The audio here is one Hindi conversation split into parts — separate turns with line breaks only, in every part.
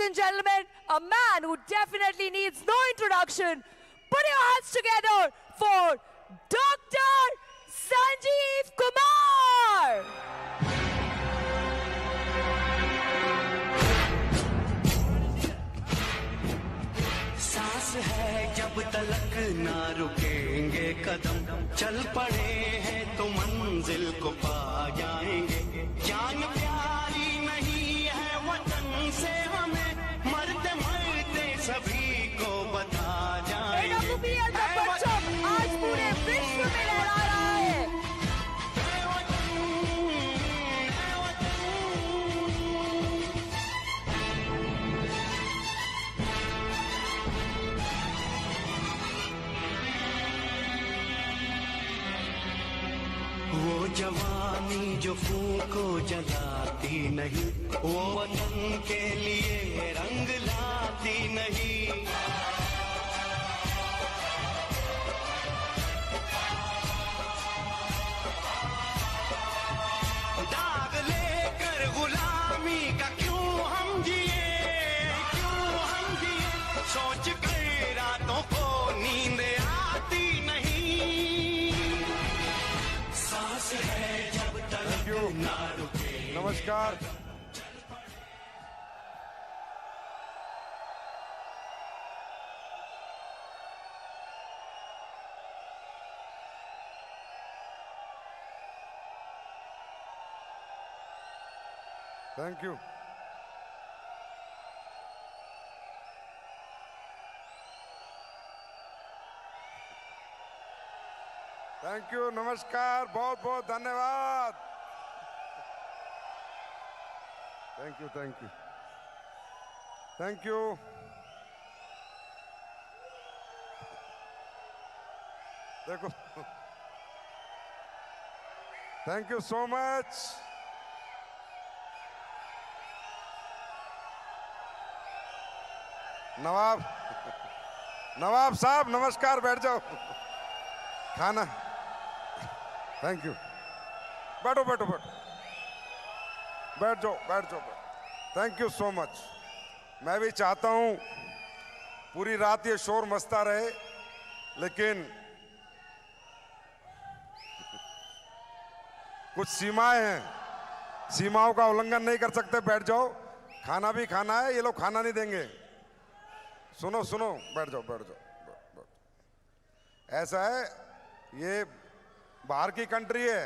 and gentlemen, a man who definitely needs no introduction. Put your hands together for Dr. Sanjeev Kumar.
सांस है जब तलक ना रुकेंगे कदम, चल पड़े हैं तो मंजिल को पा जाएंगे। जान प्यारी नहीं है वतन से हमें, मरते मरते सभी को बता जाएंगे।
AWPL का परचम आज पूरे विश्व में लहरा रहा है।
वो जवानी जो फूको जलाती नहीं, वो वतन के लिए रंग लाती नहीं। दाग लेकर गुलामी का क्यों हम जिए, सोच कर रातों को नींद आती नहीं। सांस है जब तक ना रुके।
नमस्कार। Thank you. थैंक यू, नमस्कार, बहुत बहुत धन्यवाद। Thank you, thank you, thank you. देखो, थैंक यू सो मच। नवाब साहब नमस्कार, बैठ जाओ। खाना, थैंक यू। बैठो बैठो बैठो, बैठ जाओ बैठ जाओ। Thank you so much. मैं भी चाहता हूं पूरी रात ये शोर मचता रहे, लेकिन कुछ सीमाएं हैं, सीमाओं का उल्लंघन नहीं कर सकते। बैठ जाओ, खाना भी खाना है, ये लोग खाना नहीं देंगे। सुनो सुनो, बैठ जाओ बैठ जाओ। ऐसा है, ये बाहर की कंट्री है,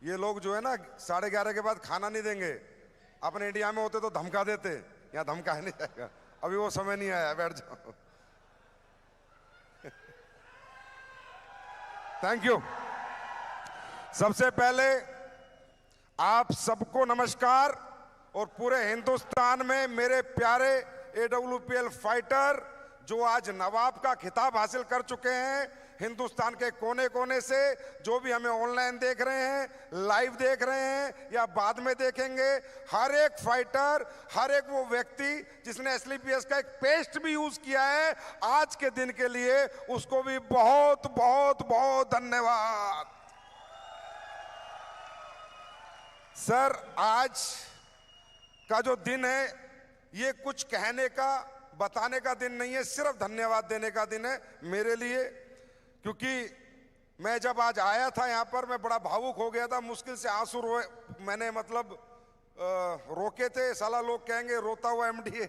ये लोग जो है ना 11:30 के बाद खाना नहीं देंगे। अपने इंडिया में होते तो धमका देते, यहाँ धमकाया नहीं जाएगा, अभी वो समय नहीं आया। बैठ जाओ। Thank you. सबसे पहले आप सबको नमस्कार, और पूरे हिंदुस्तान में मेरे प्यारे AWPL फाइटर जो आज नवाब का खिताब हासिल कर चुके हैं, हिंदुस्तान के कोने कोने से जो भी हमें ऑनलाइन देख रहे हैं, लाइव देख रहे हैं या बाद में देखेंगे, हर एक फाइटर, हर एक वो व्यक्ति जिसने SLPS का एक पेस्ट भी यूज किया है आज के दिन के लिए, उसको भी बहुत बहुत बहुत धन्यवाद। सर, आज का जो दिन है ये कुछ कहने का, बताने का दिन नहीं है, सिर्फ धन्यवाद देने का दिन है मेरे लिए। क्योंकि मैं जब आज आया था यहाँ पर, मैं बड़ा भावुक हो गया था, मुश्किल से आंसू रोए मैंने, मतलब रोके थे। साला लोग कहेंगे रोता हुआ MD है।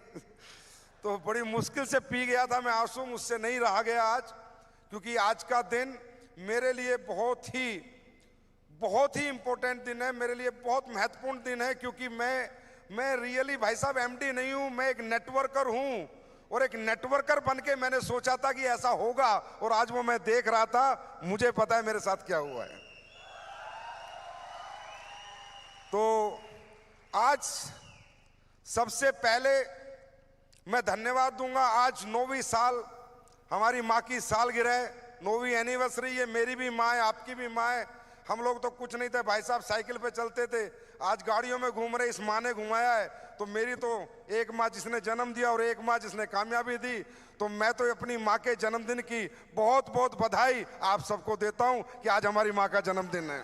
तो बड़ी मुश्किल से पी गया था मैं आंसू, मुझसे नहीं रहा गया आज। क्योंकि आज का दिन मेरे लिए बहुत ही इंपॉर्टेंट दिन है, मेरे लिए बहुत महत्वपूर्ण दिन है। क्योंकि मैं रियली भाई साहब MD नहीं हूं, मैं एक नेटवर्कर हूं, और एक नेटवर्कर बन के मैंने सोचा था कि ऐसा होगा, और आज वो मैं देख रहा था। मुझे पता है मेरे साथ क्या हुआ है। तो आज सबसे पहले मैं धन्यवाद दूंगा। आज 9वीं साल हमारी माँ की सालगिरह, 9वीं एनिवर्सरी। ये मेरी भी माँ है, आपकी भी माँ है। हम लोग तो कुछ नहीं थे भाई साहब, साइकिल पे चलते थे, आज गाड़ियों में घूम रहे, इस माँ ने घुमाया है। तो मेरी तो एक माँ जिसने जन्म दिया और एक माँ जिसने कामयाबी दी, तो मैं तो अपनी माँ के जन्मदिन की बहुत बहुत बधाई आप सबको देता हूं कि आज हमारी माँ का जन्मदिन है।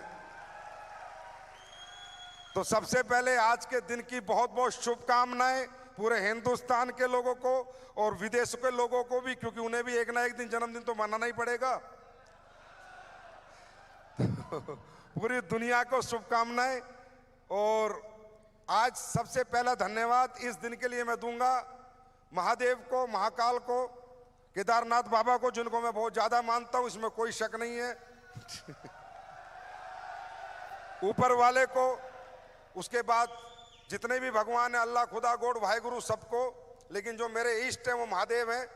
तो सबसे पहले आज के दिन की बहुत बहुत शुभकामनाएं पूरे हिंदुस्तान के लोगों को और विदेश के लोगों को भी, क्योंकि उन्हें भी एक ना एक दिन जन्मदिन तो मनाना ही पड़ेगा। पूरी दुनिया को शुभकामनाएं। और आज सबसे पहला धन्यवाद इस दिन के लिए मैं दूंगा महादेव को, महाकाल को, केदारनाथ बाबा को, जिनको मैं बहुत ज्यादा मानता हूं, इसमें कोई शक नहीं है। ऊपर वाले को, उसके बाद जितने भी भगवान है, अल्लाह, खुदा, गॉड, वाहेगुरु, सबको। लेकिन जो मेरे इष्ट हैं वो महादेव हैं,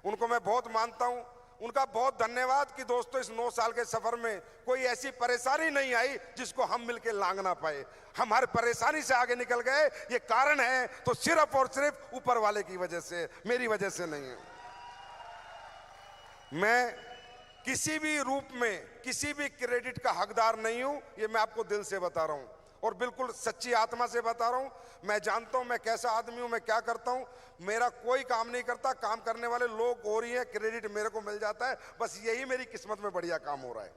उनको मैं बहुत मानता हूं। उनका बहुत धन्यवाद कि दोस्तों इस 9 साल के सफर में कोई ऐसी परेशानी नहीं आई जिसको हम मिलके लांग ना पाए। हम हर परेशानी से आगे निकल गए। ये कारण है तो सिर्फ और सिर्फ ऊपर वाले की वजह से, मेरी वजह से नहीं है। मैं किसी भी रूप में किसी भी क्रेडिट का हकदार नहीं हूं, ये मैं आपको दिल से बता रहा हूं और बिल्कुल सच्ची आत्मा से बता रहा हूं। मैं जानता हूं मैं कैसा आदमी हूं, मैं क्या करता हूं। मेरा कोई काम नहीं करता, काम करने वाले लोग और ही हैं, क्रेडिट मेरे को मिल जाता है। बस यही मेरी किस्मत में बढ़िया काम हो रहा है।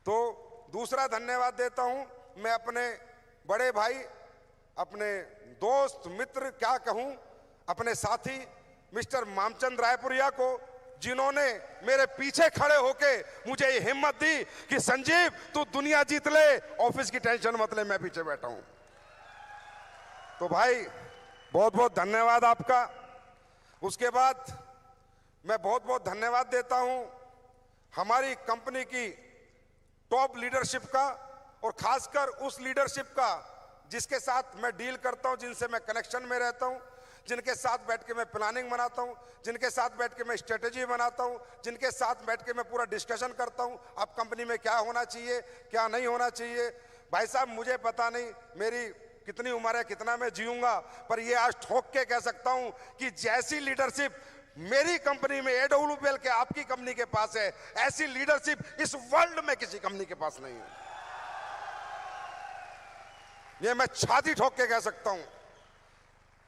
तो दूसरा धन्यवाद देता हूं मैं अपने बड़े भाई, अपने दोस्त, मित्र, क्या कहूं, अपने साथी मिस्टर मामचंद रायपुरिया को, जिन्होंने मेरे पीछे खड़े होके मुझे ये हिम्मत दी कि संजीव तू दुनिया जीत ले, ऑफिस की टेंशन मत ले, मैं पीछे बैठा हूं। तो भाई बहुत बहुत धन्यवाद आपका। उसके बाद मैं बहुत बहुत धन्यवाद देता हूं हमारी कंपनी की टॉप लीडरशिप का, और खासकर उस लीडरशिप का जिसके साथ मैं डील करता हूं, जिनसे मैं कनेक्शन में रहता हूं, जिनके साथ बैठ के मैं प्लानिंग बनाता हूं, जिनके साथ बैठ के मैं स्ट्रेटेजी बनाता हूं, जिनके साथ बैठ के मैं पूरा डिस्कशन करता हूं अब कंपनी में क्या होना चाहिए, क्या नहीं होना चाहिए। भाई साहब मुझे पता नहीं मेरी कितनी उम्र है, कितना मैं जीऊंगा, पर ये आज ठोक के कह सकता हूं कि जैसी लीडरशिप मेरी कंपनी में, AWPL के आपकी कंपनी के पास है, ऐसी लीडरशिप इस वर्ल्ड में किसी कंपनी के पास नहीं है। ये मैं छाती ठोक के कह सकता हूं।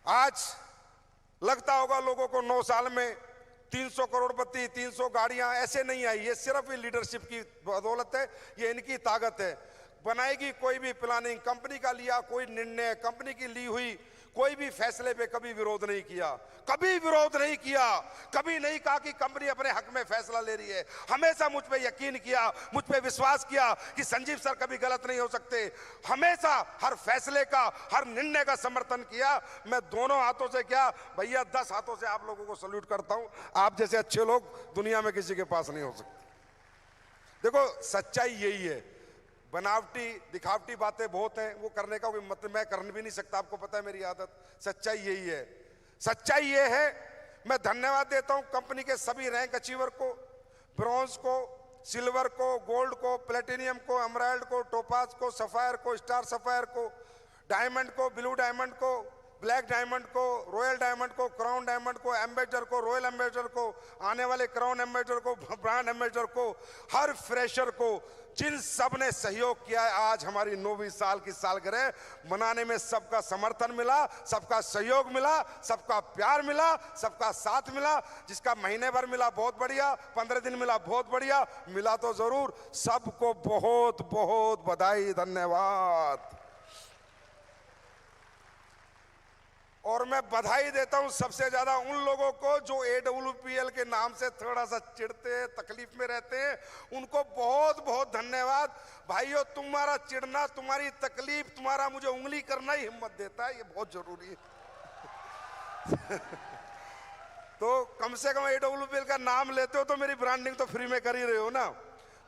आज लगता होगा लोगों को 9 साल में 300 करोड़पति, 300 गाड़ियां, ऐसे नहीं आई। ये सिर्फ लीडरशिप की बदौलत है, ये इनकी ताकत है। बनाएगी कोई भी प्लानिंग, कंपनी का लिया कोई निर्णय, कंपनी की ली हुई कोई भी फैसले पे कभी विरोध नहीं किया, कभी विरोध नहीं किया, कभी नहीं कहा कि कंपनी अपने हक में फैसला ले रही है। हमेशा मुझ पे यकीन किया, मुझ पे विश्वास किया कि संजीव सर कभी गलत नहीं हो सकते। हमेशा हर फैसले का, हर निर्णय का समर्थन किया। मैं दोनों हाथों से क्या भैया 10 हाथों से आप लोगों को सल्यूट करता हूं। आप जैसे अच्छे लोग दुनिया में किसी के पास नहीं हो सकते। देखो सच्चाई यही है, बनावटी दिखावटी बातें बहुत हैं, वो करने का कोई मतलब मैं कर भी नहीं सकता, आपको पता है मेरी आदत। सच्चाई यही है, सच्चाई ये है। मैं धन्यवाद देता हूं कंपनी के सभी रैंक अचीवर को, ब्रॉन्ज को, सिल्वर को, गोल्ड को, प्लेटिनियम को, एमराल्ड को, टोपाज को, सफायर को, स्टार सफायर को, डायमंड को, ब्लू डायमंड को, ब्लैक डायमंड को, रॉयल डायमंड को, क्राउन डायमंड को, एम्बेसडर को, रॉयल एम्बेसडर को, आने वाले क्राउन एम्बेसडर को, ब्रांड एम्बेसडर को, हर फ्रेशर को, जिन सब ने सहयोग किया है आज हमारी 9वीं साल की सालगिरह मनाने में, सबका समर्थन मिला, सबका सहयोग मिला, सबका प्यार मिला, सबका साथ मिला। जिसका महीने भर मिला बहुत बढ़िया, 15 दिन मिला बहुत बढ़िया, मिला तो जरूर। सबको बहुत बहुत बधाई, धन्यवाद। और मैं बधाई देता हूं सबसे ज्यादा उन लोगों को जो AWPL के नाम से थोड़ा सा चिढ़ते हैं, तकलीफ में रहते हैं, उनको बहुत बहुत धन्यवाद। भाइयों तुम्हारा चिढ़ना, तुम्हारी तकलीफ, तुम्हारा मुझे उंगली करना ही हिम्मत देता है, ये बहुत जरूरी है। तो कम से कम AWPL का नाम लेते हो तो मेरी ब्रांडिंग तो फ्री में कर ही रहे हो ना।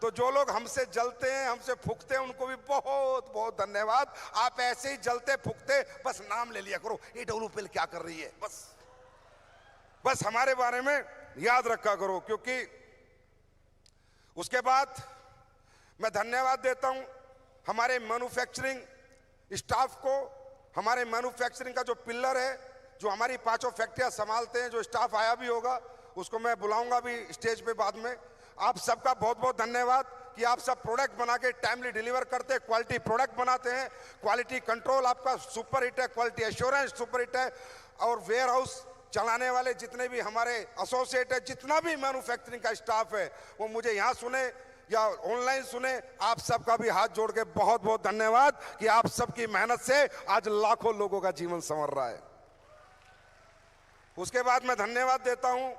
तो जो लोग हमसे जलते हैं, हमसे फूकते हैं, उनको भी बहुत बहुत धन्यवाद। आप ऐसे ही जलते फूकते बस नाम ले लिया करो, AWPL क्या कर रही है, बस हमारे बारे में याद रखा करो। क्योंकि उसके बाद मैं धन्यवाद देता हूं हमारे मैन्युफैक्चरिंग स्टाफ को। हमारे मैन्युफैक्चरिंग का जो पिलर है, जो हमारी 5 फैक्ट्रियां संभालते हैं, जो स्टाफ आया भी होगा उसको मैं बुलाऊंगा भी स्टेज पे बाद में। आप सबका बहुत बहुत धन्यवाद कि आप सब प्रोडक्ट बना के टाइमली डिलीवर करते हैं, क्वालिटी प्रोडक्ट बनाते हैं, क्वालिटी कंट्रोल आपका सुपर हिट है, क्वालिटी एश्योरेंस सुपर हिट है। और वेयर हाउस चलाने वाले जितने भी हमारे एसोसिएट है, जितना भी मैन्युफैक्चरिंग का स्टाफ है, वो मुझे यहाँ सुने या ऑनलाइन सुने, आप सबका भी हाथ जोड़ के बहुत बहुत धन्यवाद कि आप सबकी मेहनत से आज लाखों लोगों का जीवन संवर रहा है। उसके बाद मैं धन्यवाद देता हूं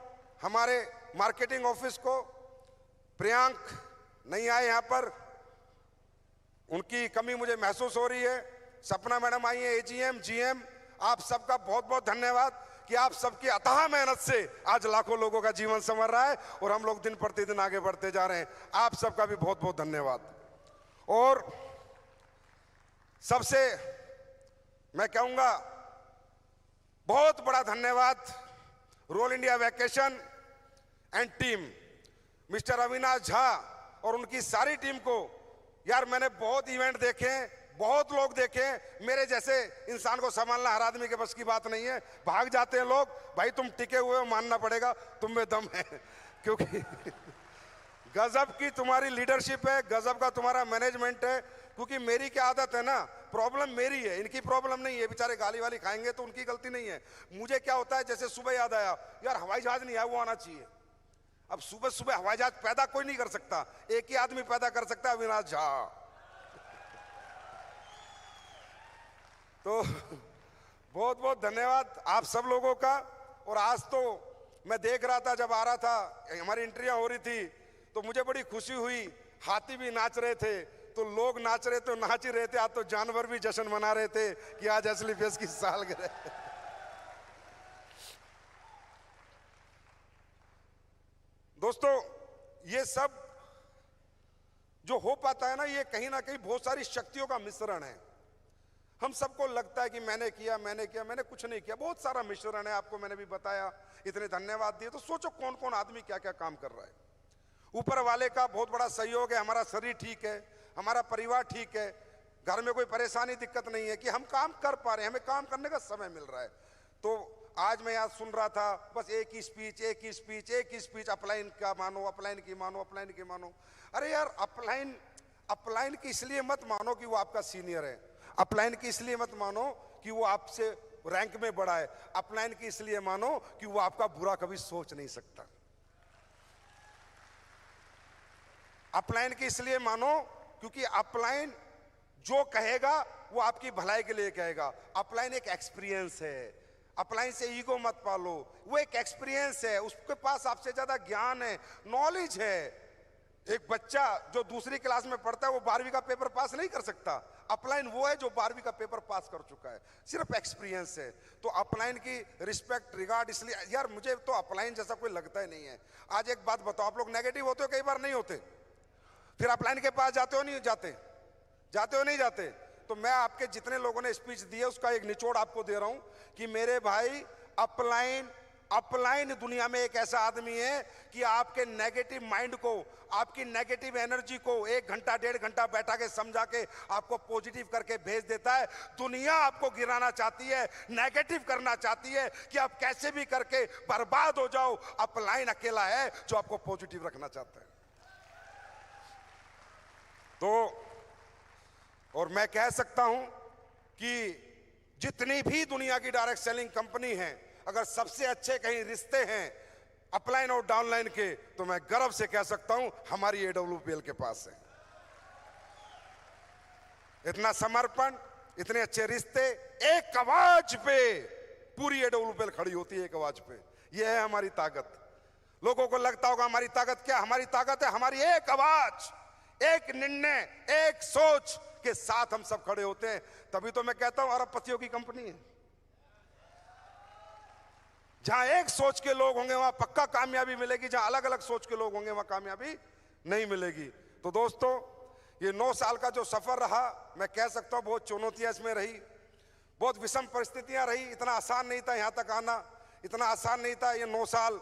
हमारे मार्केटिंग ऑफिस को। प्रियांक नहीं आए यहां पर, उनकी कमी मुझे महसूस हो रही है। सपना मैडम आई है, एजीएम, जीएम, आप सबका बहुत बहुत धन्यवाद कि आप सबकी अथाह मेहनत से आज लाखों लोगों का जीवन संवर रहा है और हम लोग दिन प्रतिदिन आगे बढ़ते जा रहे हैं। आप सबका भी बहुत बहुत धन्यवाद। और सबसे मैं कहूंगा बहुत बड़ा धन्यवाद role India vacation and team, mister Avinash Jha और उनकी सारी टीम को। यार मैंने बहुत इवेंट देखे, बहुत लोग देखे, मेरे जैसे इंसान को संभालना हर आदमी के बस की बात नहीं है। भाग जाते हैं लोग, भाई तुम टिके हुए हो, मानना पड़ेगा तुम में दम है, क्योंकि गजब की तुम्हारी लीडरशिप है, गजब का तुम्हारा मैनेजमेंट है। क्योंकि मेरी क्या आदत है ना, प्रॉब्लम मेरी है, इनकी प्रॉब्लम नहीं है। बेचारे गाली वाली खाएंगे तो उनकी गलती नहीं है। मुझे क्या होता है, जैसे सुबह याद आया यार हवाई जहाज नहीं है, वो आना चाहिए। अब सुबह सुबह हवाई जहाज पैदा कोई नहीं कर सकता, एक ही आदमी पैदा कर सकता है, अविनाश झा। तो बहुत बहुत धन्यवाद आप सब लोगों का। और आज तो मैं देख रहा था, जब आ रहा था हमारी एंट्रियां हो रही थी तो मुझे बड़ी खुशी हुई। हाथी भी नाच रहे थे, तो लोग नाच रहे थे, नाच ही रहे थे। आज तो जानवर भी जश्न मना रहे थे कि आज असली फेस की सालगिरह। दोस्तों ये सब जो हो पाता है ना, ये कहीं ना कहीं बहुत सारी शक्तियों का मिश्रण है। हम सबको लगता है कि मैंने किया, मैंने कुछ नहीं किया। बहुत सारा मिश्रण है, आपको मैंने भी बताया, इतने धन्यवाद दिए। तो सोचो कौन कौन आदमी क्या क्या काम कर रहा है। ऊपर वाले का बहुत बड़ा सहयोग है, हमारा शरीर ठीक है, हमारा परिवार ठीक है, घर में कोई परेशानी दिक्कत नहीं है कि हम काम कर पा रहे हैं, हमें काम करने का समय मिल रहा है। तो आज मैं यहाँ सुन रहा था, बस एक ही स्पीच, अपलाइन का मानो, अपलाइन की मानो, अपलाइन की मानो। अरे यार अपलाइन की इसलिए मत मानो कि वो आपका सीनियर है, अपलाइन की इसलिए मत मानो कि वो आपसे रैंक में बड़ा है, अपलाइन की इसलिए मानो कि वो आपका बुरा कभी सोच नहीं सकता। अपलाइन की इसलिए मानो क्योंकि अपलाइन जो कहेगा वो आपकी भलाई के लिए कहेगा। अपलाइन एक एक्सपीरियंस है, अपलाइन से ईगो मत पालो, वो एक एक्सपीरियंस है, उसके पास आपसे ज्यादा ज्ञान है, नॉलेज है। एक बच्चा जो दूसरी क्लास में पढ़ता है वो 12वीं का पेपर पास नहीं कर सकता, अपलाइन वो है जो 12वीं का पेपर पास कर चुका है, सिर्फ एक्सपीरियंस है। तो अपलाइन की रिस्पेक्ट, रिगार्ड, इसलिए यार मुझे तो अपलाइन जैसा कोई लगता ही नहीं है। आज एक बात बताओ, आप लोग नेगेटिव होते हो, कई बार नहीं होते, फिर अपलाइन के पास जाते हो नहीं जाते, जाते हो नहीं जाते। तो मैं आपके जितने लोगों ने स्पीच दी है उसका एक निचोड़ आपको दे रहा हूं कि मेरे भाई अपलाइन दुनिया में एक ऐसा आदमी है कि आपके नेगेटिव माइंड को, आपकी नेगेटिव एनर्जी को 1 घंटा 1.5 घंटा बैठा के समझा के आपको पॉजिटिव करके भेज देता है। दुनिया आपको गिराना चाहती है, नेगेटिव करना चाहती है कि आप कैसे भी करके बर्बाद हो जाओ, अपलाइन अकेला है जो आपको पॉजिटिव रखना चाहता है। तो और मैं कह सकता हूं कि जितनी भी दुनिया की डायरेक्ट सेलिंग कंपनी है, अगर सबसे अच्छे कहीं रिश्ते हैं अपलाइन और डाउनलाइन के, तो मैं गर्व से कह सकता हूं हमारी AWPL के पास है। इतना समर्पण, इतने अच्छे रिश्ते, एक आवाज पे पूरी AWPL खड़ी होती है, एक आवाज पे। यह है हमारी ताकत। लोगों को लगता होगा हमारी ताकत क्या, हमारी ताकत है हमारी एक आवाज, एक निर्णय, एक सोच के साथ हम सब खड़े होते हैं। तभी तो मैं कहता हूं अरबपतियों की कंपनी है। जहां एक सोच के लोग होंगे वहां पक्का कामयाबी मिलेगी, जहां अलग अलग सोच के लोग होंगे वहां कामयाबी नहीं मिलेगी। तो दोस्तों ये 9 साल का जो सफर रहा, मैं कह सकता हूं बहुत चुनौतियां इसमें रही, बहुत विषम परिस्थितियां रही। इतना आसान नहीं था यहां तक आना, इतना आसान नहीं था ये 9 साल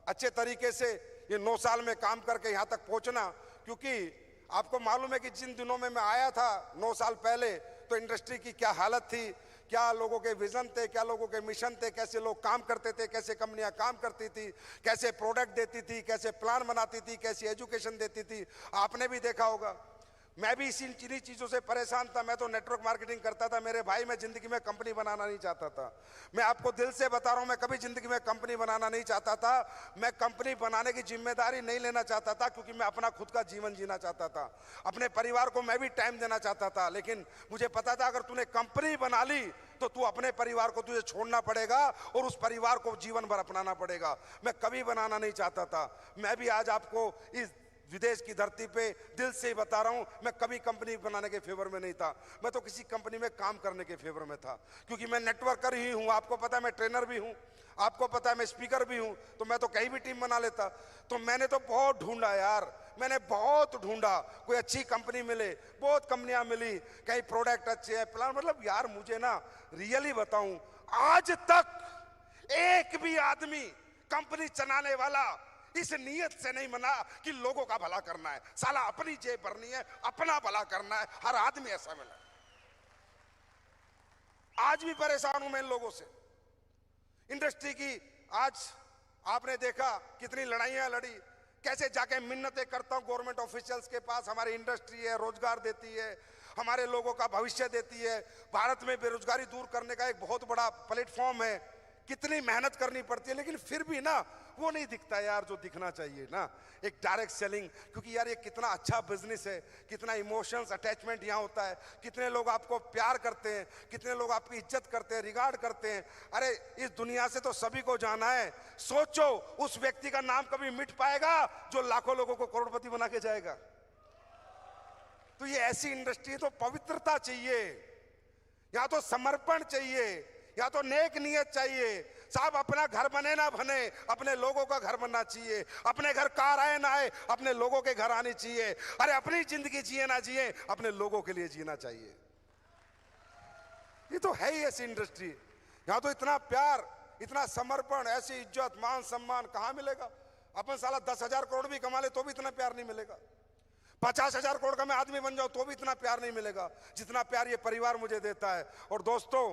अच्छे तरीके से ये 9 साल में काम करके यहां तक पहुंचना। क्योंकि आपको मालूम है कि जिन दिनों में मैं आया था 9 साल पहले, तो इंडस्ट्री की क्या हालत थी, क्या लोगों के विजन थे, क्या लोगों के मिशन थे, कैसे लोग काम करते थे, कैसे कंपनियां काम करती थी, कैसे प्रोडक्ट देती थी, कैसे प्लान बनाती थी, कैसी एजुकेशन देती थी, आपने भी देखा होगा। मैं भी इन्हीं चीज़ों से परेशान था। मैं तो नेटवर्क मार्केटिंग करता था मेरे भाई, मैं ज़िंदगी में कंपनी बनाना नहीं चाहता था। मैं आपको दिल से बता रहा हूँ, मैं कभी ज़िंदगी में कंपनी बनाना नहीं चाहता था। मैं कंपनी बनाने की जिम्मेदारी नहीं लेना चाहता था, क्योंकि मैं अपना खुद का जीवन जीना चाहता था। अपने परिवार को मैं भी टाइम देना चाहता था। लेकिन मुझे पता था अगर तूने कंपनी बना ली तो तू अपने परिवार को तुझे छोड़ना पड़ेगा और उस परिवार को जीवन भर अपनाना पड़ेगा। मैं कभी बनाना नहीं चाहता था। मैं भी आज आपको इस विदेश की धरती पे दिल से ही बता रहा हूं, मैं कभी कंपनी बनाने के फेवर में नहीं था। मैं तो किसी कंपनी में काम करने के फेवर में था, क्योंकि मैं नेटवर्कर ही हूं। आपको पता है मैं ट्रेनर भी हूं, आपको पता है मैं स्पीकर भी हूं, तो मैं तो कहीं भी टीम बना लेता। तो मैंने तो बहुत ढूंढा यार, मैंने बहुत ढूंढा, कोई अच्छी कंपनी मिले। बहुत कंपनियां मिली, कहीं प्रोडक्ट अच्छे हैं, प्लान, मतलब यार मुझे ना रियली बताऊं, आज तक एक भी आदमी कंपनी चलाने वाला इस नियत से नहीं बना कि लोगों का भला करना है। साला अपनी जेब भरनी है, अपना भला करना है। हर आदमी ऐसा मिला। आज भी परेशान हूं मैं इन लोगों से। इंडस्ट्री की आज आपने देखा कितनी लड़ाइयां लड़ी, कैसे जाके मिन्नतें करता हूं गवर्नमेंट ऑफिशियल्स के पास। हमारी इंडस्ट्री है, रोजगार देती है, हमारे लोगों का भविष्य देती है। भारत में बेरोजगारी दूर करने का एक बहुत बड़ा प्लेटफॉर्म है। कितनी मेहनत करनी पड़ती है, लेकिन फिर भी ना वो नहीं दिखता यार जो दिखना चाहिए ना, एक डायरेक्ट सेलिंग। क्योंकि यार ये कितना अच्छा बिजनेस है, कितना इमोशंस अटैचमेंट यहाँ होता है, कितने लोग आपको प्यार करते हैं, कितने लोग आपकी इज्जत करते हैं, रिगार्ड करते हैं। अरे इस दुनिया से तो सभी को जाना है। सोचो उस व्यक्ति का नाम कभी मिट पाएगा जो लाखों लोगों को करोड़पति बना के जाएगा? तो ये ऐसी इंडस्ट्री, तो पवित्रता चाहिए, यहाँ तो समर्पण चाहिए, या तो नेक नियत चाहिए। साहब अपना घर बने ना बने, अपने लोगों का घर बनना चाहिए। अपने घर कार आए ना आए, अपने लोगों के घर आनी चाहिए। अरे अपनी जिंदगी जिए ना जिए, अपने लोगों के लिए जीना चाहिए। ये तो है ही ऐसी इंडस्ट्री। यहाँ तो इतना प्यार, इतना समर्पण, ऐसी इज्जत मान सम्मान कहाँ मिलेगा? अपन साला 10,000 करोड़ भी कमा ले तो भी इतना प्यार नहीं मिलेगा। 50,000 करोड़ का मैं आदमी बन जाऊं तो भी इतना प्यार नहीं मिलेगा जितना प्यार ये परिवार मुझे देता है। और दोस्तों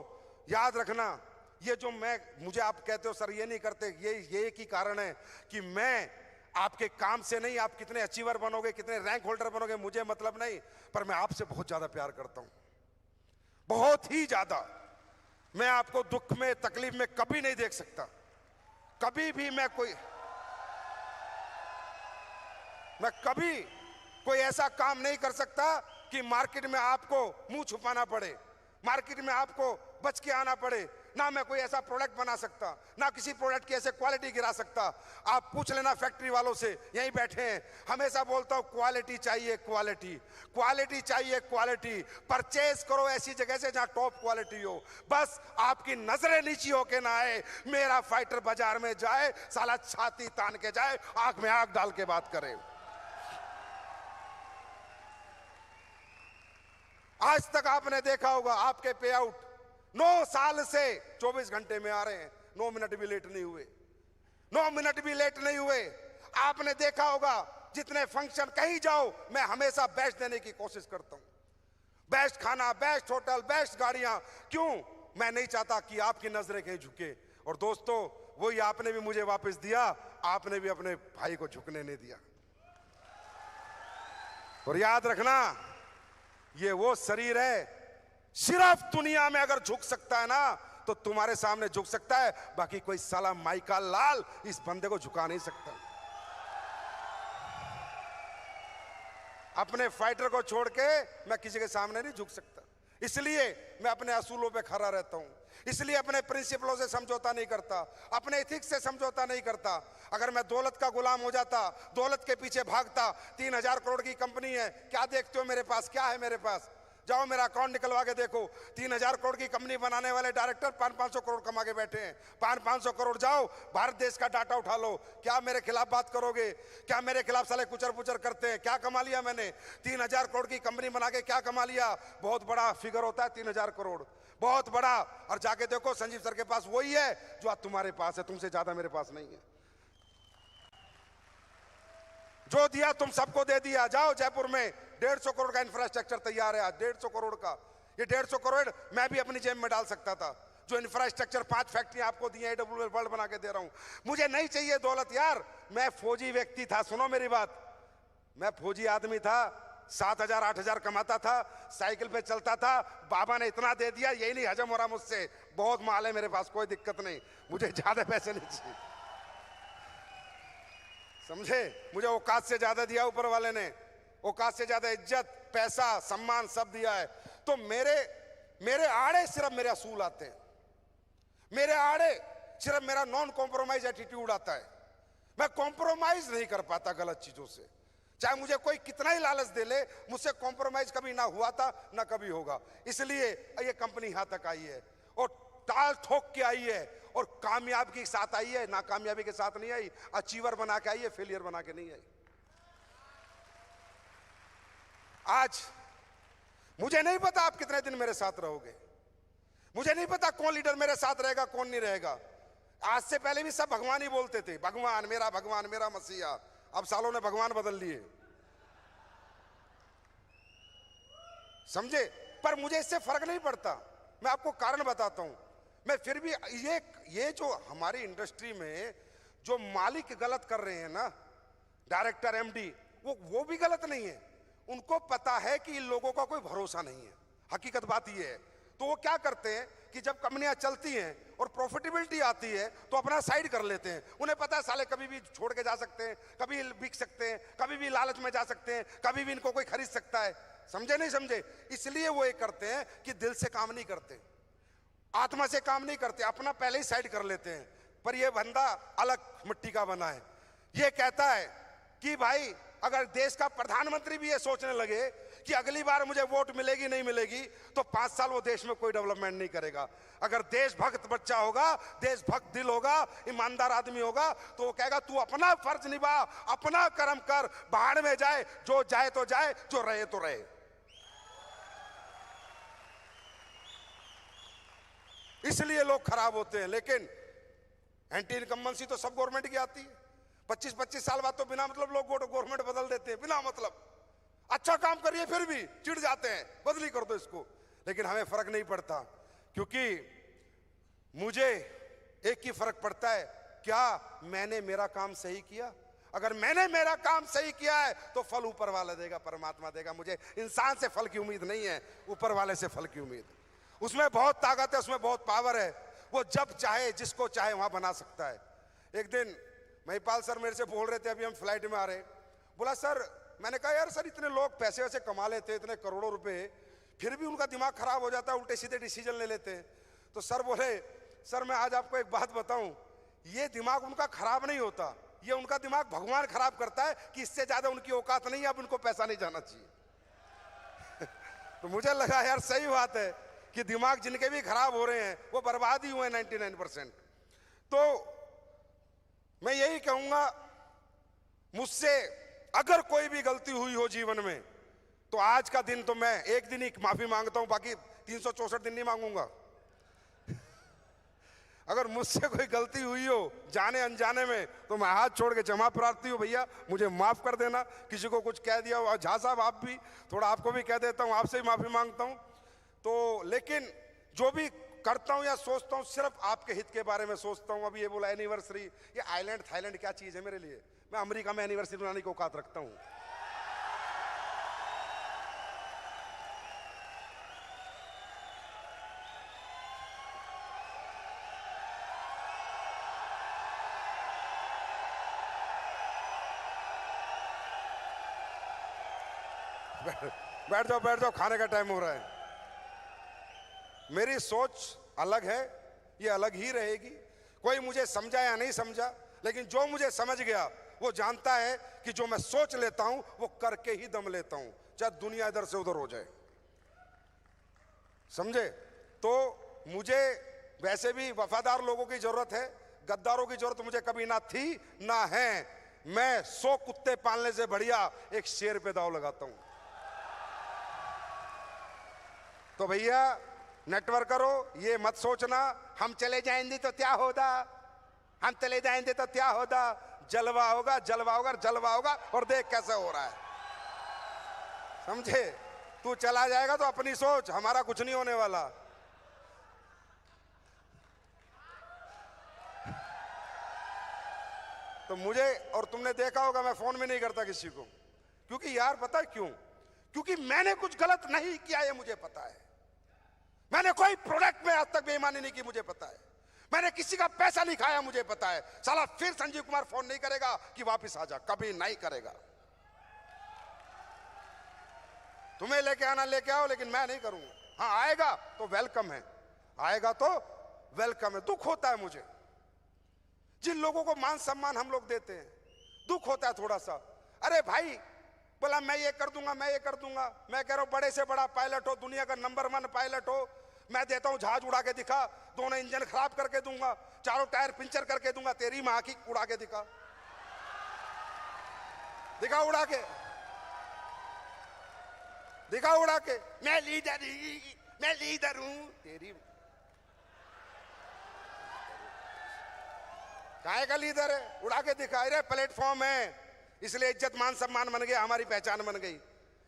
याद रखना, ये जो मुझे आप कहते हो सर ये नहीं करते, ये एक ही कारण है कि मैं आपके काम से नहीं, आप कितने अचीवर बनोगे, कितने रैंक होल्डर बनोगे, मुझे मतलब नहीं, पर मैं आपसे बहुत ज्यादा प्यार करता हूं, बहुत ही ज्यादा। मैं आपको दुख में, तकलीफ में कभी नहीं देख सकता। कभी भी मैं कोई ऐसा काम नहीं कर सकता कि मार्केट में आपको मुंह छुपाना पड़े, मार्केट में आपको बच के आना पड़े। ना मैं कोई ऐसा प्रोडक्ट बना सकता, ना किसी प्रोडक्ट की ऐसे क्वालिटी गिरा सकता। आप पूछ लेना फैक्ट्री वालों से, यहीं बैठे हैं। हमेशा बोलता हूं क्वालिटी चाहिए, क्वालिटी, क्वालिटी चाहिए, क्वालिटी। परचेज करो ऐसी जगह से जहां टॉप क्वालिटी हो। बस आपकी नजरें नीची होके ना आए। मेरा फाइटर बाजार में जाए, साला छाती तान के जाए, आंख में आंख डाल के बात करे। आज तक आपने देखा होगा आपके पे आउट 9 साल से 24 घंटे में आ रहे हैं, 9 मिनट भी लेट नहीं हुए, 9 मिनट भी लेट नहीं हुए। आपने देखा होगा जितने फंक्शन कहीं जाओ, मैं हमेशा बेस्ट देने की कोशिश करता हूं। बेस्ट खाना, बेस्ट होटल, बेस्ट गाड़ियां। क्यों? मैं नहीं चाहता कि आपकी नजरें कहीं झुके। और दोस्तों वही आपने भी मुझे वापस दिया, आपने भी अपने भाई को झुकने नहीं दिया। और याद रखना, ये वो शरीर है सिर्फ दुनिया में अगर झुक सकता है ना तो तुम्हारे सामने झुक सकता है, बाकी कोई साला माइका लाल इस बंदे को झुका नहीं सकता। अपने फाइटर को छोड़ के मैं किसी के सामने नहीं झुक सकता। इसलिए मैं अपने असूलों पे खड़ा रहता हूं, इसलिए अपने प्रिंसिपलों से समझौता नहीं करता, अपने एथिक्स से समझौता नहीं करता। अगर मैं दौलत का गुलाम हो जाता, दौलत के पीछे भागता, 3,000 करोड़ की कंपनी है, क्या देखते हो मेरे पास, क्या है मेरे पास? जाओ मेरा अकाउंट निकलवा के देखो। 3,000 करोड़ की कंपनी बनाने वाले डायरेक्टर 500-500 करोड़ कमा के बैठे हैं। 500 करोड़ जाओ, भारत देश का डाटा उठा लो। क्या मेरे खिलाफ बात करोगे? क्या मेरे खिलाफ साले कुचर पुचर करते हैं? क्या कमा लिया मैंने? 3,000 करोड़ की कंपनी बना के क्या कमा लिया? बहुत बड़ा फिगर होता है 3,000 करोड़, बहुत बड़ा। और जाके देखो संजीव सर के पास वही है जो आज तुम्हारे पास है, तुमसे ज्यादा मेरे पास नहीं है। जो दिया तुम सबको दे दिया। जाओ जयपुर में 150 करोड़ का इंफ्रास्ट्रक्चर तैयार है आज, 150 करोड़ का। ये 150 करोड़ मैं भी अपनी जेब में डाल सकता था। जो इंफ्रास्ट्रक्चर 5 फैक्ट्री आपको दी है, AWL वर्ल्ड बना के दे रहा हूं। मुझे नहीं चाहिए दौलत यार, मैं फौजी व्यक्ति था। सुनो मेरी बात, मैं फौजी आदमी था, 7,000 8,000 कमाता था, साइकिल पे चलता था, बाबा ने इतना दे दिया, यही नहीं हजम हो रहा मुझसे, बहुत माल है मेरे पास, कोई दिक्कत नहीं, मुझे ज्यादा पैसे नहीं चाहिए। समझे, मुझे औकात से ज्यादा दिया ऊपर वाले ने, औकात से ज्यादा इज्जत, पैसा, सम्मान सब दिया है। तो मेरे आड़े सिर्फ मेरे असूल आते हैं, मेरे आड़े सिर्फ मेरा नॉन कॉम्प्रोमाइज एटीट्यूड आता है। मैं कॉम्प्रोमाइज नहीं कर पाता गलत चीजों से, चाहे मुझे कोई कितना ही लालच दे ले, मुझसे कॉम्प्रोमाइज कभी ना हुआ था ना कभी होगा। इसलिए ये कंपनी यहां तक आई है और टाल ठोक के आई है और कामयाबी के साथ आई है, नाकामयाबी के साथ नहीं आई, अचीवर बना के आई है, फेलियर बना के नहीं आई। आज मुझे नहीं पता आप कितने दिन मेरे साथ रहोगे, मुझे नहीं पता कौन लीडर मेरे साथ रहेगा कौन नहीं रहेगा। आज से पहले भी सब भगवान ही बोलते थे, भगवान मेरा मसीहा। अब सालों ने भगवान बदल लिए, समझे। पर मुझे इससे फर्क नहीं पड़ता, मैं आपको कारण बताता हूं। मैं फिर भी ये जो हमारी इंडस्ट्री में जो मालिक गलत कर रहे हैं ना, डायरेक्टर एमडी, वो भी गलत नहीं है। उनको पता है कि इन लोगों का कोई भरोसा नहीं है, हकीकत बात ये है। तो वो क्या करते हैं कि जब कंपनियां चलती हैं और प्रॉफिटेबिलिटी आती है तो अपना साइड कर लेते हैं। उन्हें पता है साले कभी भी छोड़ के जा सकते हैं, कभी बिक सकते हैं, कभी भी लालच में जा सकते हैं, कभी भी इनको कोई खरीद सकता है। समझे नहीं समझे? इसलिए वो ये करते हैं कि दिल से काम नहीं करते, आत्मा से काम नहीं करते, अपना पहले ही साइड कर लेते हैं। पर ये बंदा अलग मिट्टी का बना है। ये कहता है कि भाई अगर देश का प्रधानमंत्री भी ये सोचने लगे कि अगली बार मुझे वोट मिलेगी नहीं मिलेगी, तो 5 साल वो देश में कोई डेवलपमेंट नहीं करेगा। अगर देशभक्त बच्चा होगा, देशभक्त दिल होगा, ईमानदार आदमी होगा, तो वो कहेगा तू अपना फर्ज निभा, अपना कर्म कर, बाहर में जाए, जो जाए तो जाए, जो रहे तो रहे। इसलिए लोग खराब होते हैं। लेकिन एंटी इनकम्बेंसी तो सब गवर्नमेंट की आती है। 25-25 साल बाद तो बिना मतलब लोग गवर्नमेंट बदल देते हैं, बिना मतलब। अच्छा काम करिए फिर भी चिढ़ जाते हैं, बदली कर दो इसको। लेकिन हमें फर्क नहीं पड़ता, क्योंकि मुझे एक ही फर्क पड़ता है, क्या मैंने मेरा काम सही किया। अगर मैंने मेरा काम सही किया है तो फल ऊपर वाला देगा, परमात्मा देगा। मुझे इंसान से फल की उम्मीद नहीं है, ऊपर वाले से फल की उम्मीद। उसमें बहुत ताकत है, उसमें बहुत पावर है। वो जब चाहे जिसको चाहे वहां बना सकता है। एक दिन महिपाल सर मेरे से बोल रहे थे, अभी हम फ्लाइट में आ रहे, बोला सर, मैंने कहा यार सर इतने लोग पैसे वैसे कमा लेते हैं, इतने करोड़ों रुपए, फिर भी उनका दिमाग खराब हो जाता है, उल्टे सीधे डिसीजन ले लेते हैं। तो सर बोले, सर मैं आज आपको एक बात बताऊं, ये दिमाग उनका खराब नहीं होता, ये उनका दिमाग भगवान खराब करता है कि इससे ज्यादा उनकी औकात नहीं है, अब उनको पैसा नहीं जाना चाहिए। तो मुझे लगा यार सही बात है कि दिमाग जिनके भी खराब हो रहे हैं वो बर्बाद ही हुए 99%। तो मैं यही कहूंगा, मुझसे अगर कोई भी गलती हुई हो जीवन में, तो आज का दिन तो मैं एक दिन ही माफी मांगता हूं, बाकी 364 दिन नहीं मांगूंगा। अगर मुझसे कोई गलती हुई हो जाने अनजाने में, तो मैं हाथ छोड़ के क्षमा प्रार्थी हूं, भैया मुझे माफ कर देना। किसी को कुछ कह दिया हो, झा साहब आप भी, थोड़ा आपको भी कह देता हूं, आपसे भी माफी मांगता हूं। तो लेकिन जो भी करता हूं या सोचता हूं, सिर्फ आपके हित के बारे में सोचता हूं। अभी ये बोला एनिवर्सरी, ये आइलैंड थाईलैंड क्या चीज है मेरे लिए। मैं अमेरिका में एनिवर्सरी मनाने की औकात रखता हूं। बैठ जाओ, खाने का टाइम हो रहा है। मेरी सोच अलग है, ये अलग ही रहेगी। कोई मुझे समझा या नहीं समझा, लेकिन जो मुझे समझ गया वो जानता है कि जो मैं सोच लेता हूं वो करके ही दम लेता हूं, चाहे दुनिया इधर से उधर हो जाए। समझे? तो मुझे वैसे भी वफादार लोगों की जरूरत है, गद्दारों की जरूरत मुझे कभी ना थी ना है। मैं 100 कुत्ते पालने से बढ़िया एक शेर पे दांव लगाता हूं। तो भैया नेटवर्क करो, ये मत सोचना हम चले जाएंगे तो क्या होगा, हम चले जाएंगे तो क्या होगा। जलवा होगा, जलवा होगा, जलवा होगा, और देख कैसे हो रहा है। समझे? तू चला जाएगा तो अपनी सोच, हमारा कुछ नहीं होने वाला। तो मुझे, और तुमने देखा होगा मैं फोन भी नहीं करता किसी को, क्योंकि यार पता है क्यों? क्योंकि मैंने कुछ गलत नहीं किया, ये मुझे पता है। मैंने कोई प्रोडक्ट में आज तक बेईमानी नहीं की, मुझे पता है। मैंने किसी का पैसा नहीं खाया, मुझे पता है। साला फिर संजीव कुमार फोन नहीं करेगा कि वापस आ जा, कभी नहीं करेगा। तुम्हें लेके आना लेके आओ, लेकिन मैं नहीं करूंगा। हाँ आएगा तो वेलकम है, आएगा तो वेलकम है। दुख होता है मुझे, जिन लोगों को मान सम्मान हम लोग देते हैं, दुख होता है थोड़ा सा। अरे भाई बोला मैं ये कर दूंगा, मैं ये कर दूंगा। मैं कह रहा हूं बड़े से बड़ा पायलट हो, दुनिया का नंबर 1 पायलट हो, मैं देता हूं जहाज उड़ा के दिखा, दोनों इंजन खराब करके दूंगा, चारों टायर पंचर करके दूंगा। तेरी मां की उड़ा के दिखा, दिखा उड़ा के, दिखा उड़ा के। मैं लीडर हूं। तेरी काहे का लीडर है? उड़ा के दिखा। अरे प्लेटफॉर्म है, इसलिए इज्जत मान सम्मान बन गया, हमारी पहचान बन गई।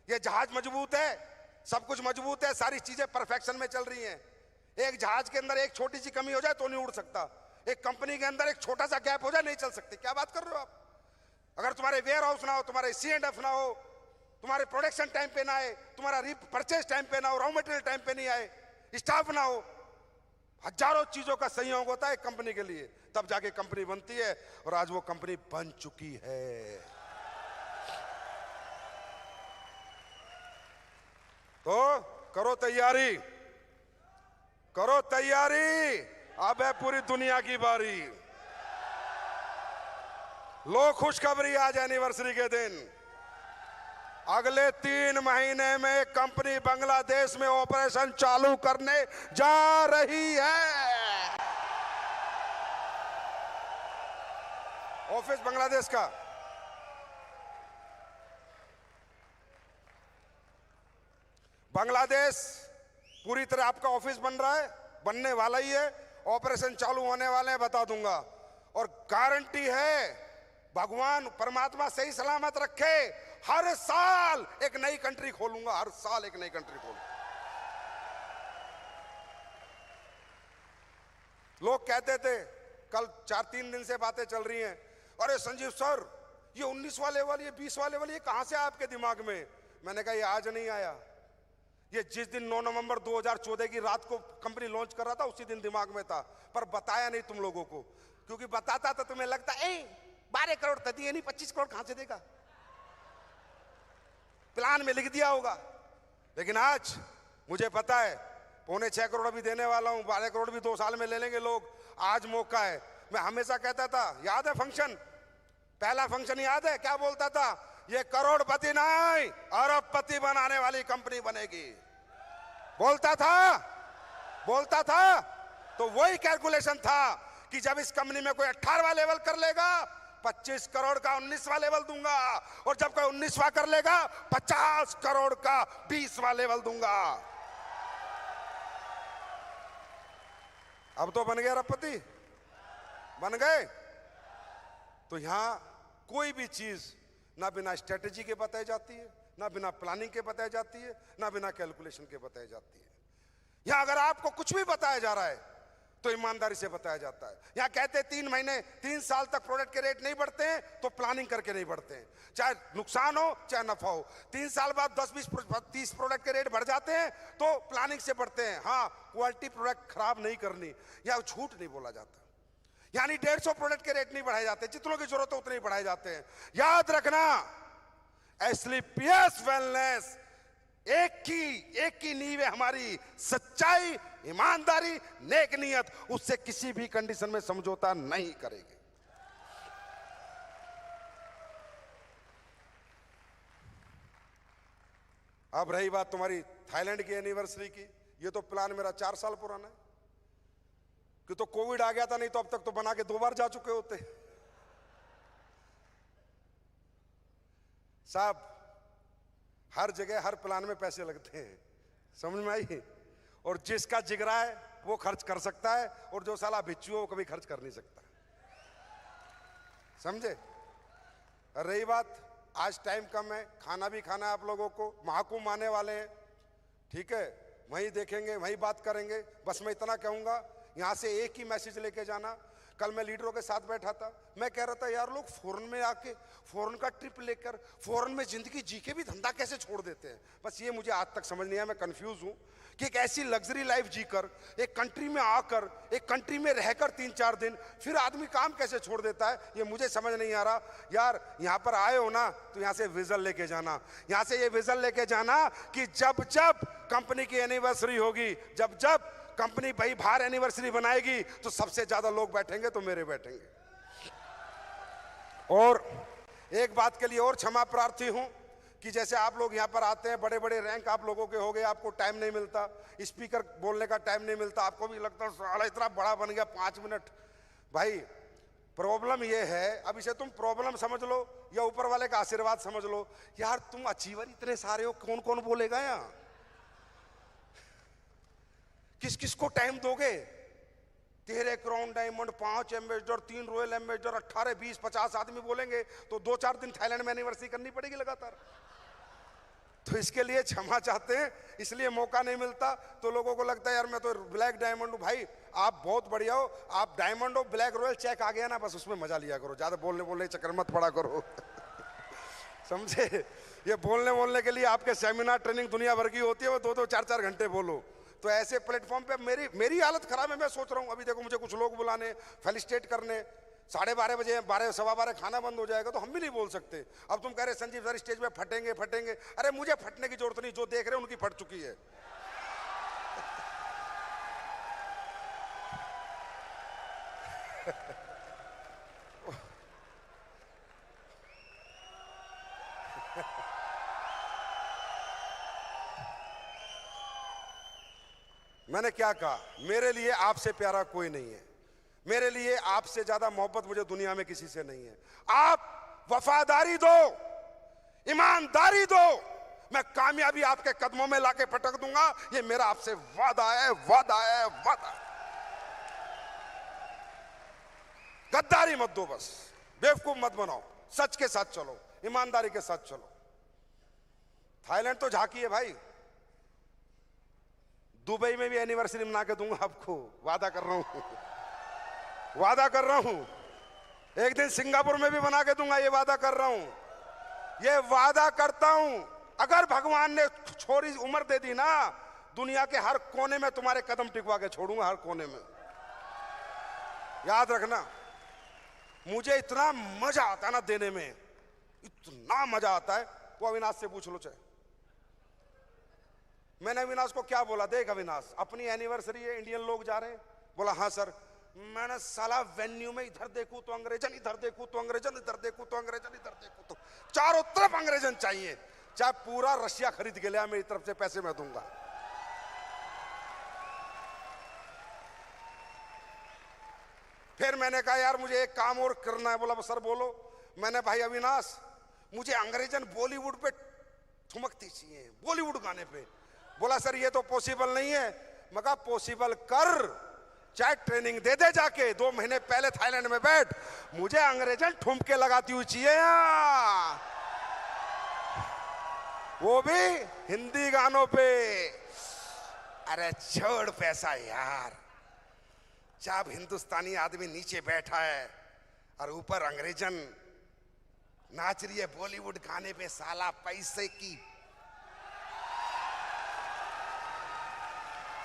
ये जहाज मजबूत है, सब कुछ मजबूत है, सारी चीजें परफेक्शन में चल रही हैं। एक जहाज के अंदर एक छोटी सी कमी हो जाए तो नहीं उड़ सकता। एक कंपनी के अंदर एक छोटा सा गैप हो जाए नहीं चल सकती। क्या बात कर रहे हो आप? अगर तुम्हारे वेयर हाउस ना हो, तुम्हारे C&F ना हो, तुम्हारे प्रोडक्शन टाइम पे ना आए, तुम्हारा परचेज टाइम पे ना हो, रॉ मटेरियल टाइम पे नहीं आए, स्टाफ ना हो, हजारों चीजों का संयोग होता है कंपनी के लिए, तब जाके कंपनी बनती है। और आज वो कंपनी बन चुकी है। तो करो तैयारी, करो तैयारी, अब है पूरी दुनिया की बारी। लो खुशखबरी आज एनिवर्सरी के दिन। अगले 3 महीने में कंपनी बांग्लादेश में ऑपरेशन चालू करने जा रही है। ऑफिस बांग्लादेश का। बांग्लादेश पूरी तरह आपका ऑफिस बन रहा है, बनने वाला ही है, ऑपरेशन चालू होने वाले हैं, बता दूंगा। और गारंटी है भगवान परमात्मा सही सलामत रखे, हर साल एक नई कंट्री खोलूंगा, हर साल एक नई कंट्री खोलूंगा। लोग कहते थे, कल 4-3 दिन से बातें चल रही हैं, अरे संजीव सर ये 19वां लेवल, ये 20वां लेवल, ये कहां से आपके दिमाग में? मैंने कहा ये आज नहीं आया, ये जिस दिन 9 नवंबर 2014 की रात को कंपनी लॉन्च कर रहा था उसी दिन दिमाग में था, पर बताया नहीं तुम लोगों को। क्योंकि बताता तो तुम्हें लगता 12 करोड़ तो दिए नहीं, 25 करोड़ कहां से देगा? प्लान में लिख दिया होगा। लेकिन आज मुझे पता है 5.25 करोड़ भी देने वाला हूं, 12 करोड़ भी 2 साल में ले लेंगे लोग। आज मौका है। मैं हमेशा कहता था, याद है फंक्शन, पहला फंक्शन याद है? क्या बोलता था? ये करोड़पति नहीं अरबपति बनाने वाली कंपनी बनेगी, बोलता था। तो वही कैलकुलेशन था कि जब इस कंपनी में कोई 18वां लेवल कर लेगा 25 करोड़ का 19वां लेवल दूंगा, और जब कोई 19वां कर लेगा 50 करोड़ का 20वां लेवल दूंगा। अब तो बन गए अरबपति, बन गए। तो यहां कोई भी चीज ना बिना स्ट्रेटेजी के बताई जाती है, ना बिना प्लानिंग के बताई जाती है, ना बिना कैलकुलेशन के बताई जाती है। यहां अगर आपको कुछ भी बताया जा रहा है तो ईमानदारी से बताया जाता है। यहां कहते हैं 3 महीने 3 साल तक प्रोडक्ट के रेट नहीं बढ़ते हैं तो प्लानिंग करके नहीं बढ़ते हैं, चाहे नुकसान हो चाहे नफा हो। 3 साल बाद 10-20-30 प्रोडक्ट के रेट बढ़ जाते हैं तो प्लानिंग से बढ़ते हैं। हाँ, क्वालिटी प्रोडक्ट खराब नहीं करनी, या झूठ नहीं बोला जाता। यानी 150 प्रोडक्ट के रेट नहीं बढ़ाए जाते, जितनों की जरूरत है उतने ही बढ़ाए जाते हैं। याद रखना, एस्क्लेपियस वेलनेस एक की नींव है हमारी, सच्चाई, ईमानदारी, नेक नियत, उससे किसी भी कंडीशन में समझौता नहीं करेंगे। अब रही बात तुम्हारी थाईलैंड की एनिवर्सरी की, ये तो प्लान मेरा 4 साल पुराना है, कि तो कोविड आ गया था, नहीं तो अब तक तो बना के 2 बार जा चुके होते। साहब हर जगह हर प्लान में पैसे लगते हैं, समझ में आई? और जिसका जिगरा है वो खर्च कर सकता है, और जो साला बिच्छू है वो कभी खर्च कर नहीं सकता, समझे? रही बात, आज टाइम कम है, खाना भी खाना है आप लोगों को, महाकुंभ आने वाले हैं, ठीक है, वहीं देखेंगे, वहीं बात करेंगे। बस मैं इतना कहूंगा, यहां से एक ही मैसेज लेके जाना, कल मैं लीडरों के साथ बैठा था, मैं कह रहा था यार लोग फॉरेन में आके फॉरेन का ट्रिप लेकर फॉरेन में जिंदगी जी के भी धंधा कैसे छोड़ देते हैं। बस ये मुझे आज तक समझ नहीं आया, मैं कंफ्यूज हूं कि एक ऐसी लग्जरी लाइफ जीकर एक कंट्री में आकर एक कंट्री में रहकर 3-4 दिन फिर आदमी काम कैसे छोड़ देता है, ये मुझे समझ नहीं आ रहा। यार यहाँ पर आए हो ना तो यहाँ से विजन लेके जाना, यहाँ से ये विजन लेके जाना कि जब जब कंपनी की एनिवर्सरी होगी, जब जब कंपनी भाई बाहर एनिवर्सरी बनाएगी तो सबसे ज्यादा लोग बैठेंगे तो मेरे बैठेंगे। और एक बात के लिए और क्षमा प्रार्थी हूं कि जैसे आप लोग यहां पर आते हैं, बड़े बड़े रैंक आप लोगों के हो गए, आपको टाइम नहीं मिलता, स्पीकर बोलने का टाइम नहीं मिलता, आपको भी लगता है साला इतना बड़ा बन गया 5 मिनट। भाई प्रॉब्लम ये है, अब इसे तुम प्रॉब्लम समझ लो या ऊपर वाले का आशीर्वाद समझ लो। यार तुम अचीवर इतने सारे हो, कौन कौन बोलेगा यहाँ? किस किस को टाइम दोगे? 13 crown diamond, 5 ambassador, 3 royal ambassador, 18, 20, 50 आदमी बोलेंगे तो 2-4 दिन थाईलैंड में एनिवर्सरी करनी पड़ेगी लगातार। तो इसके लिए क्षमा चाहते हैं, इसलिए मौका नहीं मिलता। तो लोगों को लगता है यार मैं तो ब्लैक डायमंड हूं। भाई आप बहुत बढ़िया हो, आप डायमंड हो, ब्लैक रॉयल चेक आ गया ना, बस उसमें मजा लिया करो, ज्यादा बोलने चक्कर मत पड़ा करो। समझे? ये बोलने के लिए आपके सेमिनार ट्रेनिंग दुनिया भर की होती है, वो 2-2, 4-4 घंटे बोलो। तो ऐसे प्लेटफॉर्म पे मेरी हालत खराब है। मैं सोच रहा हूं अभी देखो मुझे कुछ लोग बुलाने, फेलिसिटेट करने, 12:30 बजे 12, 12:15 खाना बंद हो जाएगा तो हम भी नहीं बोल सकते। अब तुम कह रहे संजीव सर स्टेज पे फटेंगे, अरे मुझे फटने की जरूरत नहीं, जो देख रहे हैं उनकी फट चुकी है। मैंने क्या कहा? मेरे लिए आपसे प्यारा कोई नहीं है, मेरे लिए आपसे ज्यादा मोहब्बत मुझे दुनिया में किसी से नहीं है। आप वफादारी दो, ईमानदारी दो, मैं कामयाबी आपके कदमों में लाके पटक दूंगा। ये मेरा आपसे वादा है, वादा है, वादा। गद्दारी मत दो, बस बेवकूफ मत बनाओ, सच के साथ चलो, ईमानदारी के साथ चलो। थाईलैंड तो झांकी है भाई, दुबई में भी एनिवर्सरी मना के दूंगा आपको, वादा कर रहा हूं, वादा कर रहा हूं। एक दिन सिंगापुर में भी बना के दूंगा, ये वादा कर रहा हूं, ये वादा करता हूं। अगर भगवान ने छोरी उम्र दे दी ना, दुनिया के हर कोने में तुम्हारे कदम टिकवा के छोड़ूंगा, हर कोने में। याद रखना, मुझे इतना मजा आता है ना देने में, इतना मजा आता है। वो अविनाश से पूछ लो चाहे। मैंने अविनाश को क्या बोला, देख अविनाश अपनी एनिवर्सरी है, इंडियन लोग जा रहे हैं। बोला हाँ सर। मैंने साला वेन्यू में इधर देखूं तो अंग्रेजन, इधर देखूं तो अंग्रेजन, इधर देखूं तो अंग्रेजन, इधर देखूं तो चारों तरफ अंग्रेजन चाहिए, चाहे पूरा रशिया खरीद के लिया, मेरी तरफ से पैसे मैं दूंगा। फिर मैंने कहा यार मुझे एक काम और करना है। बोला सर बोलो। मैंने भाई अविनाश मुझे अंग्रेजन बॉलीवुड पे ठुमकती चाहिए, बॉलीवुड गाने पे। बोला सर ये तो पॉसिबल नहीं है। मैं कहा पॉसिबल कर, चाहे ट्रेनिंग दे दे जाके, 2 महीने पहले थाईलैंड में बैठ, मुझे अंग्रेजन ठुमके लगाती हुई चाहिए, वो भी हिंदी गानों पे। अरे छोड़ पैसा यार, जब हिंदुस्तानी आदमी नीचे बैठा है और ऊपर अंग्रेजन नाच रही है बॉलीवुड गाने पे, साला पैसे की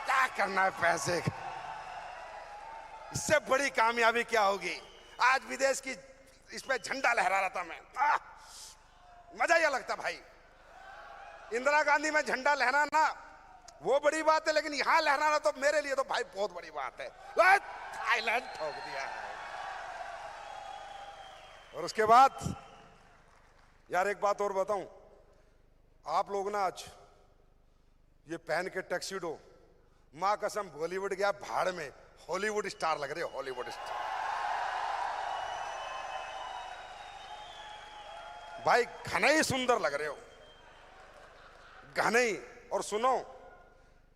क्या करना है पैसे का? इससे बड़ी कामयाबी क्या होगी? आज विदेश की इस पे झंडा लहरा रहा था मैं, मजा ये लगता भाई। इंदिरा गांधी में झंडा लहराना वो बड़ी बात है, लेकिन यहां लहराना तो मेरे लिए तो भाई बहुत बड़ी बात है। थाईलैंड ठोक दिया है। और उसके बाद यार एक बात और बताऊं, आप लोग ना आज ये पहन के टैक्सीडो, मां कसम बॉलीवुड गया भाड़ में, हॉलीवुड स्टार लग रहे हो, हॉलीवुड स्टार भाई, घने ही सुंदर लग रहे हो, घने ही। और सुनो,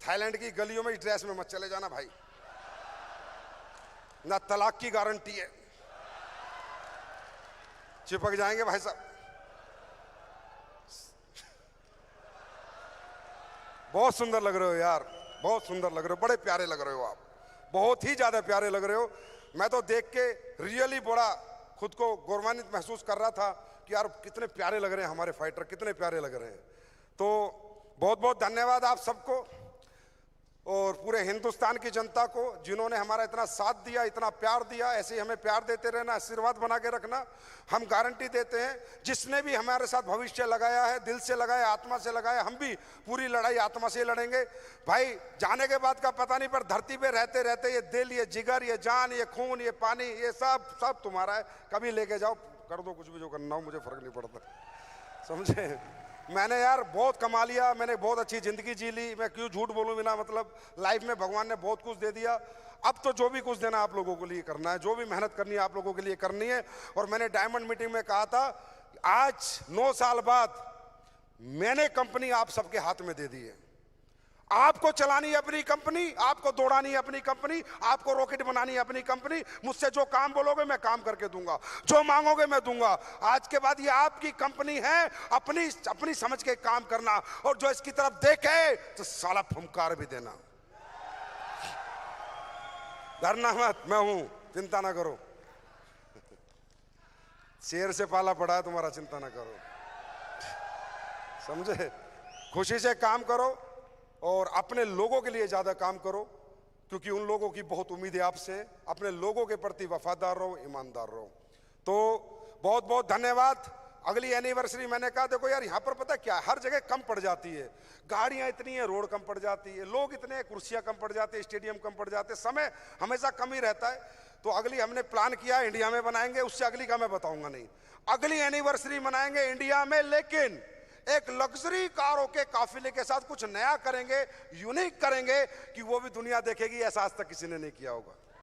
थाईलैंड की गलियों में इस ड्रेस में मत चले जाना भाई, ना तलाक की गारंटी है, चिपक जाएंगे भाई साहब। बहुत सुंदर लग रहे हो यार, बहुत सुंदर लग रहे हो, बड़े प्यारे लग रहे हो आप, बहुत ही ज़्यादा प्यारे लग रहे हो। मैं तो देख के रियली बड़ा खुद को गौरवान्वित महसूस कर रहा था कि यार कितने प्यारे लग रहे हैं हमारे फाइटर, कितने प्यारे लग रहे हैं। तो बहुत बहुत धन्यवाद आप सबको और पूरे हिंदुस्तान की जनता को जिन्होंने हमारा इतना साथ दिया, इतना प्यार दिया। ऐसे ही हमें प्यार देते रहना, आशीर्वाद बना के रखना। हम गारंटी देते हैं जिसने भी हमारे साथ भविष्य लगाया है, दिल से लगाया, आत्मा से लगाया, हम भी पूरी लड़ाई आत्मा से लड़ेंगे। भाई जाने के बाद का पता नहीं, पर धरती पे रहते रहते ये दिल, ये जिगर, ये जान, ये खून, ये पानी, ये सब तुम्हारा है। कभी लेके जाओ, कर दो कुछ भी जो करना हो, मुझे फर्क नहीं पड़ता, समझे। मैंने यार बहुत कमा लिया, मैंने बहुत अच्छी जिंदगी जी ली। मैं क्यों झूठ बोलूं बिना मतलब, लाइफ में भगवान ने बहुत कुछ दे दिया। अब तो जो भी कुछ देना आप लोगों के लिए करना है, जो भी मेहनत करनी है आप लोगों के लिए करनी है। और मैंने डायमंड मीटिंग में कहा था आज 9 साल बाद मैंने कंपनी आप सबके हाथ में दे दी है। आपको चलानी है अपनी कंपनी, आपको दौड़ानी है अपनी कंपनी, आपको रॉकेट बनानी है अपनी कंपनी। मुझसे जो काम बोलोगे मैं काम करके दूंगा, जो मांगोगे मैं दूंगा। आज के बाद ये आपकी कंपनी है, अपनी समझ के काम करना, और जो इसकी तरफ देखे तो साला फुमकार भी देना। डरना मत, मैं हूं, चिंता ना करो। शेर से पाला पड़ा है तुम्हारा, चिंता ना करो, समझे। खुशी से काम करो और अपने लोगों के लिए ज्यादा काम करो, क्योंकि उन लोगों की बहुत उम्मीद है आपसे। अपने लोगों के प्रति वफादार रहो, ईमानदार रहो। तो बहुत बहुत धन्यवाद। अगली एनिवर्सरी मैंने कहा देखो यार, यहाँ पर पता क्या, हर जगह कम पड़ जाती है, गाड़ियां इतनी है, रोड कम पड़ जाती है, लोग इतने हैं, कुर्सियां कम पड़ जाती है, स्टेडियम कम पड़ जाते, समय हमेशा कम ही रहता है। तो अगली हमने प्लान किया इंडिया में बनाएंगे, उससे अगली का मैं बताऊंगा नहीं। अगली एनिवर्सरी मनाएंगे इंडिया में, लेकिन एक लग्जरी कारों के काफिले के साथ कुछ नया करेंगे, यूनिक करेंगे, कि वो भी दुनिया देखेगी। ऐसा आज तक किसी ने नहीं किया होगा।